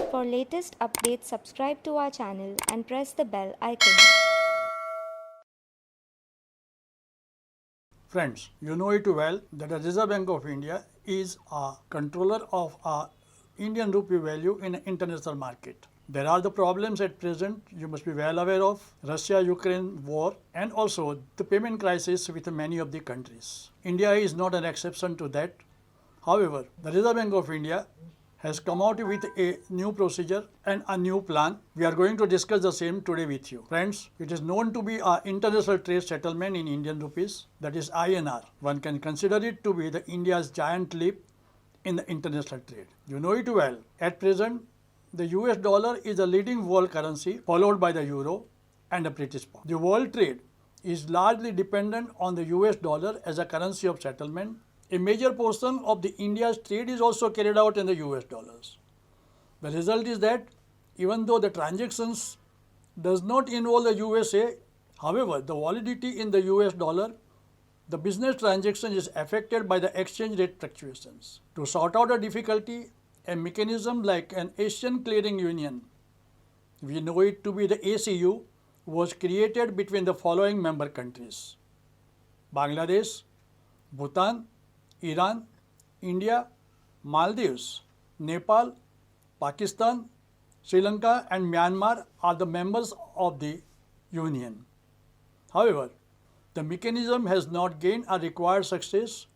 For latest updates, subscribe to our channel and press the bell icon. Friends, you know it well that the Reserve Bank of India is a controller of a Indian rupee value in an international market. There are the problems at present you must be well aware of, Russia-Ukraine war and also the payment crisis with many of the countries. India is not an exception to that. However, the Reserve Bank of India has come out with a new procedure and a new plan. We are going to discuss the same today with you. Friends, it is known to be an international trade settlement in Indian rupees, that is INR. One can consider it to be the India's giant leap in the international trade. You know it well. At present, the US dollar is the leading world currency, followed by the euro and the British pound. The world trade is largely dependent on the US dollar as a currency of settlement. A major portion of the India's trade is also carried out in the US dollars. The result is that even though the transactions does not involve the USA, however, the volatility in the US dollar, the business transaction is affected by the exchange rate fluctuations. To sort out the difficulty, a mechanism like an Asian Clearing Union, we know it to be the ACU, was created between the following member countries: Bangladesh, Bhutan, Iran, India, Maldives, Nepal, Pakistan, Sri Lanka and Myanmar are the members of the Union. However, the mechanism has not gained a required success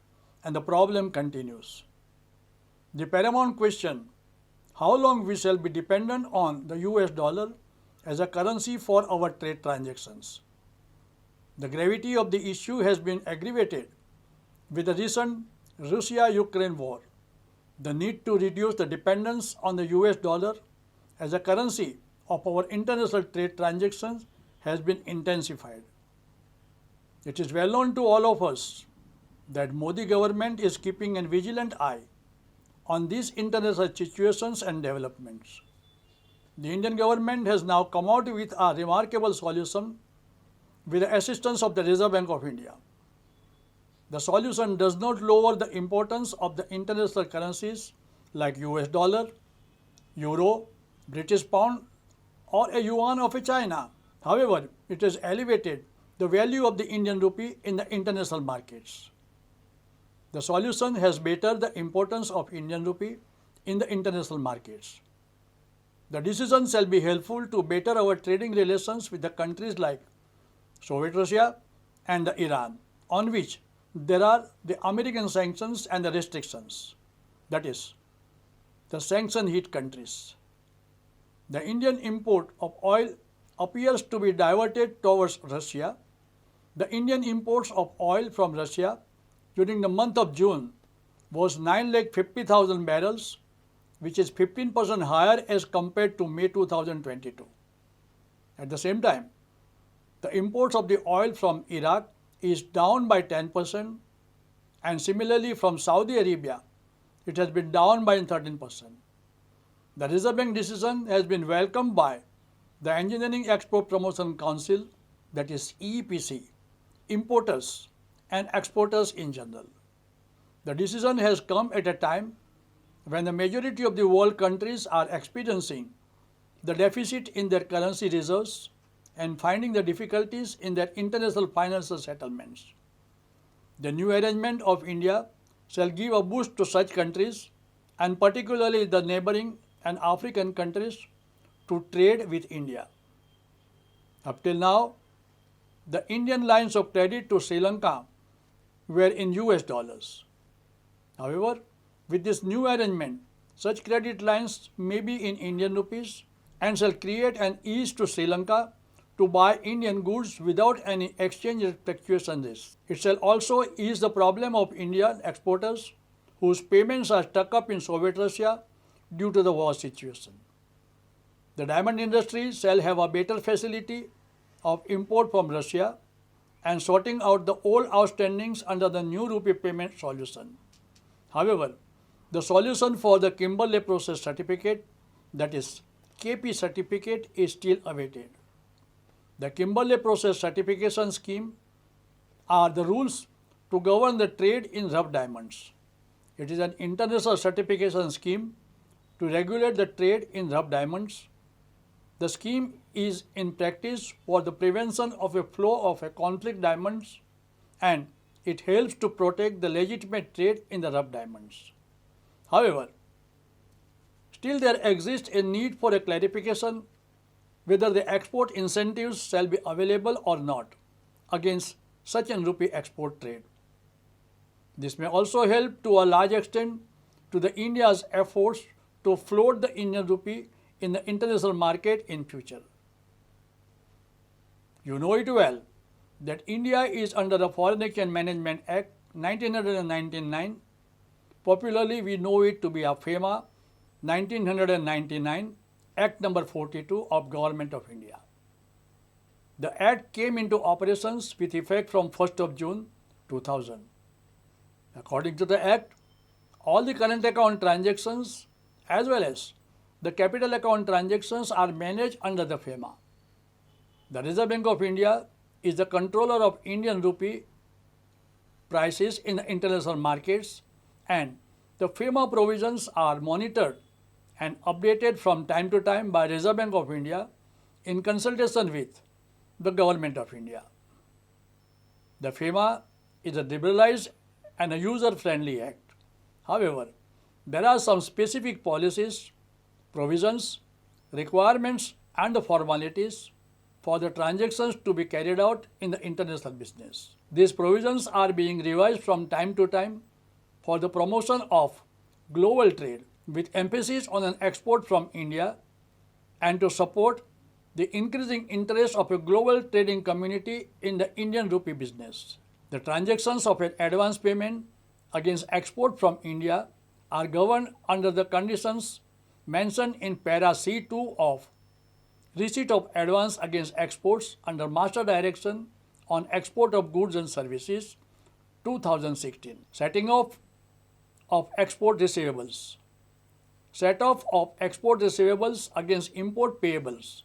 and the problem continues. The paramount question, how long we shall be dependent on the US dollar as a currency for our trade transactions. The gravity of the issue has been aggravated with the recent Russia-Ukraine war. The need to reduce the dependence on the US dollar as a currency of our international trade transactions has been intensified. It is well known to all of us that Modi government is keeping a vigilant eye on these international situations and developments. The Indian government has now come out with a remarkable solution with the assistance of the Reserve Bank of India. The solution does not lower the importance of the international currencies like US dollar, euro, British pound or a yuan of a China. However, it has elevated the value of the Indian rupee in the international markets. The solution has bettered the importance of Indian rupee in the international markets. The decision shall be helpful to better our trading relations with the countries like Soviet Russia and the Iran, on which there are the American sanctions and the restrictions, that is, the sanction hit countries. The Indian import of oil appears to be diverted towards Russia. The Indian imports of oil from Russia during the month of June was 950,000 barrels, which is 15% higher as compared to May 2022. At the same time, the imports of the oil from Iraq is down by 10% and similarly from Saudi Arabia, it has been down by 13%. The Reserve Bank decision has been welcomed by the Engineering Export Promotion Council, that is EEPC, importers and exporters in general. The decision has come at a time when the majority of the world countries are experiencing the deficit in their currency reserves and finding the difficulties in their international financial settlements. The new arrangement of India shall give a boost to such countries and particularly the neighboring and African countries to trade with India. Up till now, the Indian lines of credit to Sri Lanka were in US dollars. However, with this new arrangement, such credit lines may be in Indian rupees and shall create an ease to Sri Lanka to buy Indian goods without any exchange rate fluctuation risk. It shall also ease the problem of Indian exporters whose payments are stuck up in Soviet Russia due to the war situation. The diamond industry shall have a better facility of import from Russia and sorting out the old outstandings under the new rupee payment solution. However, the solution for the Kimberley Process Certificate, that is KP certificate, is still awaited. The Kimberley Process Certification Scheme are the rules to govern the trade in rough diamonds. It is an international certification scheme to regulate the trade in rough diamonds. The scheme is in practice for the prevention of a flow of conflict diamonds, and it helps to protect the legitimate trade in the rough diamonds. However, still there exists a need for a clarification whether the export incentives shall be available or not against such an rupee export trade. This may also help to a large extent to the India's efforts to float the Indian rupee in the international market in future. You know it well that India is under the Foreign Exchange Management Act 1999. Popularly we know it to be a FEMA 1999 Act number 42 of Government of India. The Act came into operations with effect from 1st of June 2000. According to the Act, all the current account transactions as well as the capital account transactions are managed under the FEMA. The Reserve Bank of India is the controller of Indian rupee prices in the international markets, and the FEMA provisions are monitored and updated from time to time by Reserve Bank of India in consultation with the Government of India. The FEMA is a liberalized and a user-friendly act. However, there are some specific policies, provisions, requirements and the formalities for the transactions to be carried out in the international business. These provisions are being revised from time to time for the promotion of global trade with emphasis on an export from India and to support the increasing interest of a global trading community in the Indian rupee business. The transactions of an advance payment against export from India are governed under the conditions mentioned in para C2 of Receipt of Advance against Exports under Master Direction on Export of Goods and Services 2016. Setting off of export receivables. Set off of export receivables against import payables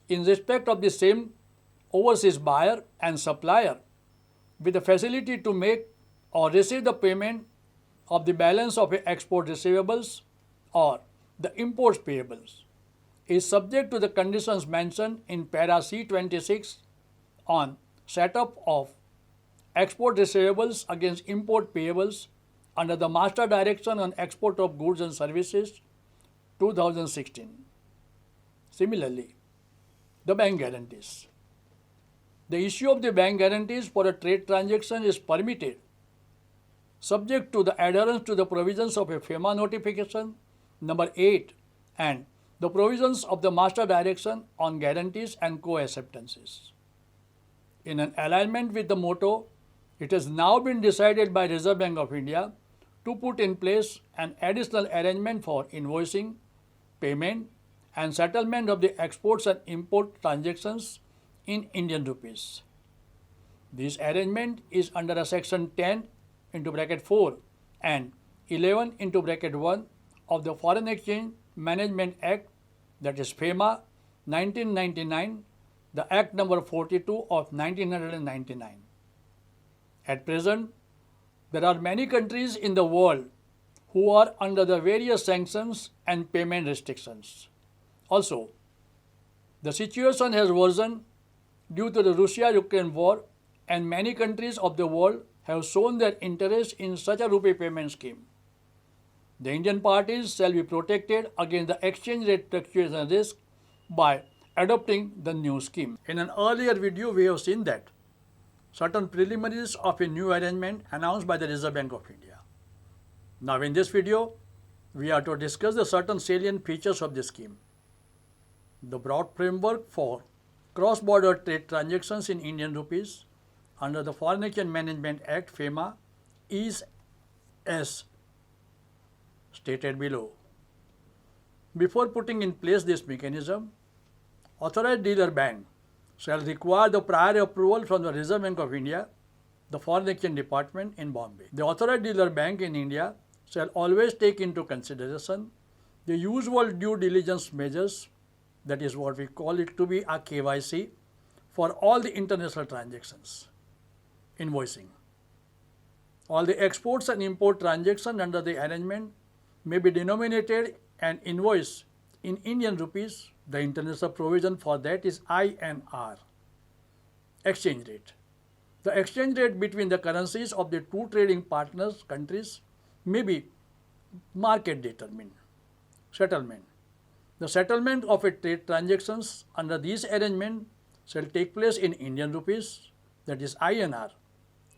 in respect of the same overseas buyer and supplier with the facility to make or receive the payment of the balance of export receivables or the imports payables is subject to the conditions mentioned in para C26 on setup of export receivables against import payables under the Master Direction on Export of Goods and Services 2016. Similarly, the bank guarantees. The issue of the bank guarantees for a trade transaction is permitted subject to the adherence to the provisions of a FEMA notification number 8 and the provisions of the Master Direction on Guarantees and Co-Acceptances. In an alignment with the motto, it has now been decided by Reserve Bank of India to put in place an additional arrangement for invoicing, payment and settlement of the exports and import transactions in Indian rupees. This arrangement is under a section 10 into bracket 4 and 11 into bracket 1 of the Foreign Exchange Management Act, that is FEMA 1999, the Act number 42 of 1999. At present, there are many countries in the world who are under the various sanctions and payment restrictions. Also, the situation has worsened due to the Russia-Ukraine war, and many countries of the world have shown their interest in such a rupee payment scheme. The Indian parties shall be protected against the exchange rate fluctuation risk by adopting the new scheme. In an earlier video, we have seen that certain preliminaries of a new arrangement announced by the Reserve Bank of India. Now in this video, we are to discuss the certain salient features of this scheme. The broad framework for cross-border trade transactions in Indian rupees under the Foreign Exchange Management Act FEMA is as stated below. Before putting in place this mechanism, authorized dealer bank shall require the prior approval from the Reserve Bank of India, the Foreign Exchange Department in Bombay. The authorized dealer bank in India shall always take into consideration the usual due diligence measures, that is what we call it to be a KYC, for all the international transactions. Invoicing. All the exports and import transactions under the arrangement may be denominated an invoice in Indian rupees, the international provision for that is INR, exchange rate. The exchange rate between the currencies of the two trading partners countries may be market determined. Settlement. The settlement of a trade transactions under these arrangements shall take place in Indian rupees, that is INR,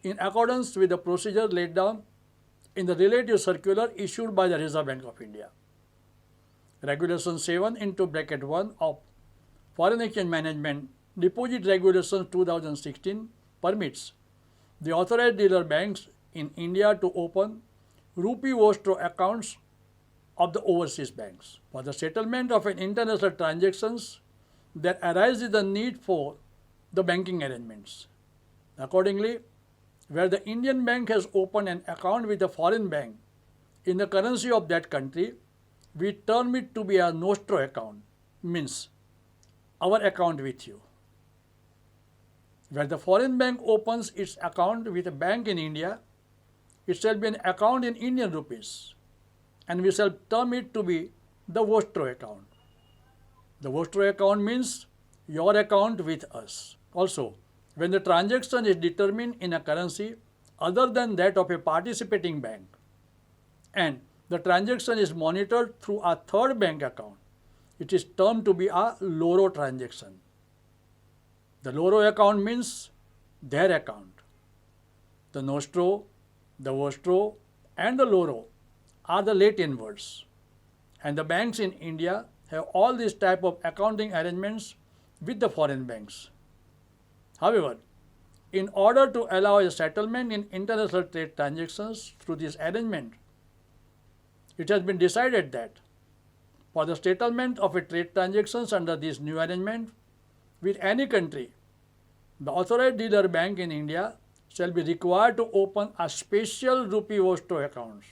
in accordance with the procedure laid down in the relative circular issued by the Reserve Bank of India. Regulation 7 into bracket 1 of Foreign Exchange Management Deposit Regulations 2016 permits the authorized dealer banks in India to open Rupee Vostro accounts of the overseas banks for the settlement of an international transactions that arises the need for the banking arrangements. Accordingly, where the Indian bank has opened an account with a foreign bank in the currency of that country, we term it to be a Nostro Account, means our account with you. Where the foreign bank opens its account with a bank in India, it shall be an account in Indian rupees, and we shall term it to be the Vostro account. The Vostro account means your account with us. Also, when the transaction is determined in a currency other than that of a participating bank, and the transaction is monitored through a third bank account, it is termed to be a Loro transaction. The Loro account means their account. The Nostro, the Vostro, and the Loro are the Latin words, and the banks in India have all these type of accounting arrangements with the foreign banks. However, in order to allow a settlement in international trade transactions through this arrangement, it has been decided that for the settlement of a trade transactions under this new arrangement with any country, the authorized dealer bank in India shall be required to open a special Rupee Vostro accounts,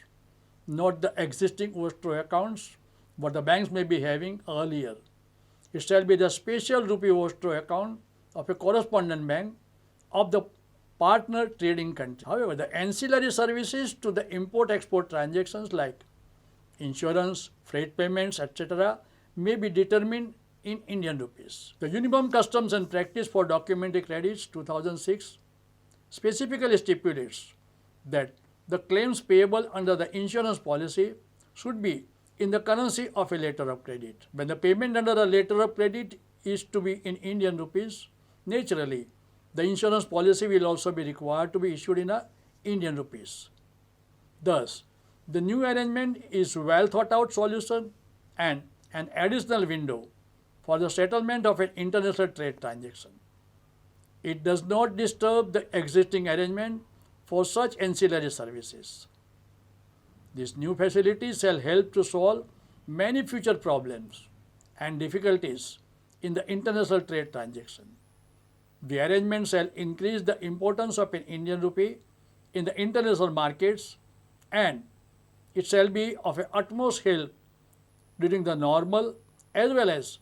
not the existing Vostro accounts what the banks may be having earlier. It shall be the special Rupee Vostro account of a correspondent bank of the partner trading country. However, the ancillary services to the import-export transactions like insurance, freight payments, etc. may be determined in Indian rupees. The Uniform Customs and Practice for Documentary Credits 2006 specifically stipulates that the claims payable under the insurance policy should be in the currency of a letter of credit. When the payment under a letter of credit is to be in Indian rupees, naturally, the insurance policy will also be required to be issued in a Indian rupees. Thus, the new arrangement is well thought out solution and an additional window for the settlement of an international trade transaction. It does not disturb the existing arrangement for such ancillary services. This new facility shall help to solve many future problems and difficulties in the international trade transaction. The arrangement shall increase the importance of an Indian rupee in the international markets, and it shall be of a utmost help during the normal as well as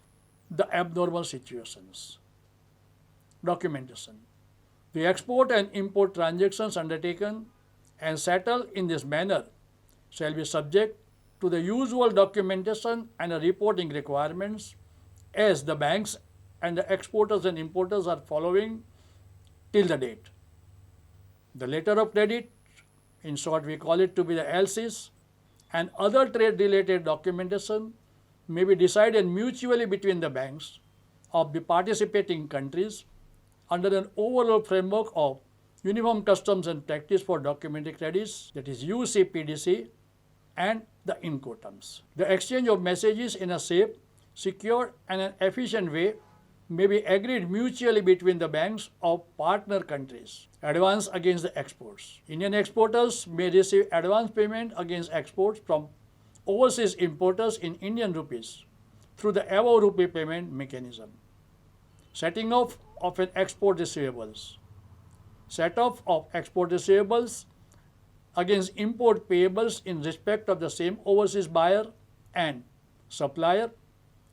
the abnormal situations. Documentation. The export and import transactions undertaken and settled in this manner shall be subject to the usual documentation and reporting requirements as the banks and the exporters and importers are following till the date. The letter of credit, in short we call it to be the LCs, and other trade related documentation may be decided mutually between the banks of the participating countries under an overall framework of Uniform Customs and Practice for Documentary Credits, that is UCPDC, and the Incoterms. The exchange of messages in a safe, secure and an efficient way may be agreed mutually between the banks of partner countries. Advance against the exports. Indian exporters may receive advance payment against exports from overseas importers in Indian rupees through the above rupee payment mechanism. Setting off of an export receivables. Set off of export receivables against import payables in respect of the same overseas buyer and supplier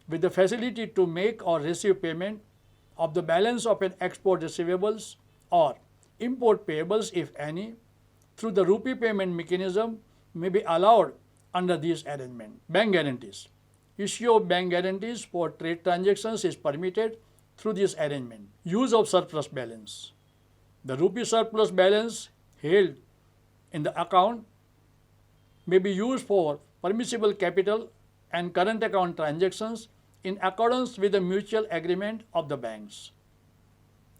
with the facility to make or receive payment of the balance of an export receivables or import payables, if any, through the rupee payment mechanism may be allowed under this arrangement. Bank guarantees. Issue of bank guarantees for trade transactions is permitted through this arrangement. Use of surplus balance. The rupee surplus balance held in the account may be used for permissible capital and current account transactions in accordance with the mutual agreement of the banks.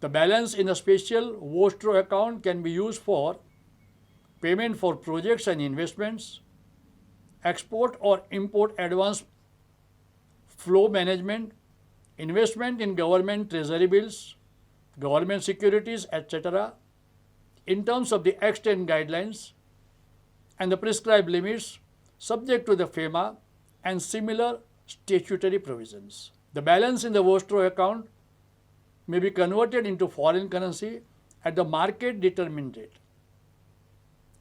The balance in a special Vostro account can be used for payment for projects and investments, export or import advance flow management, investment in government treasury bills, government securities, etc., in terms of the extent guidelines and the prescribed limits subject to the FEMA and similar statutory provisions. The balance in the Vostro account may be converted into foreign currency at the market determined rate.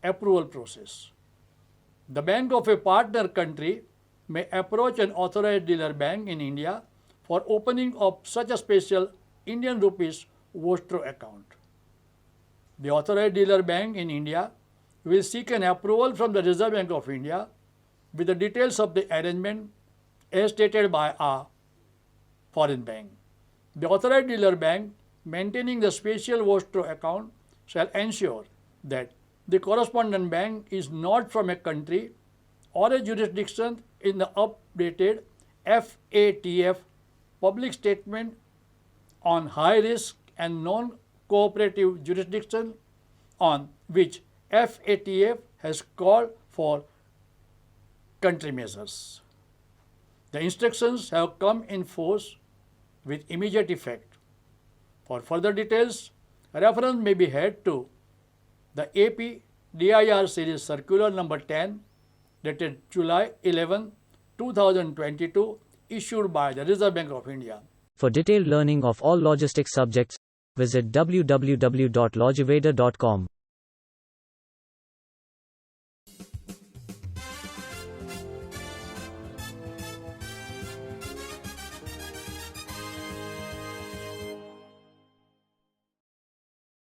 Approval process. The bank of a partner country may approach an authorized dealer bank in India for opening of such a special Indian rupees Vostro account. The authorized dealer bank in India will seek an approval from the Reserve Bank of India with the details of the arrangement as stated by a foreign bank. The authorized dealer bank maintaining the special Vostro account shall ensure that the correspondent bank is not from a country or a jurisdiction in the updated FATF public statement on high risk and non-cooperative jurisdiction on which FATF has called for country measures. The instructions have come in force with immediate effect. For further details, reference may be had to the AP DIR Series Circular number 10 dated July 11, 2022 issued by the Reserve Bank of India. For detailed learning of all logistics subjects, visit www.logiveda.com.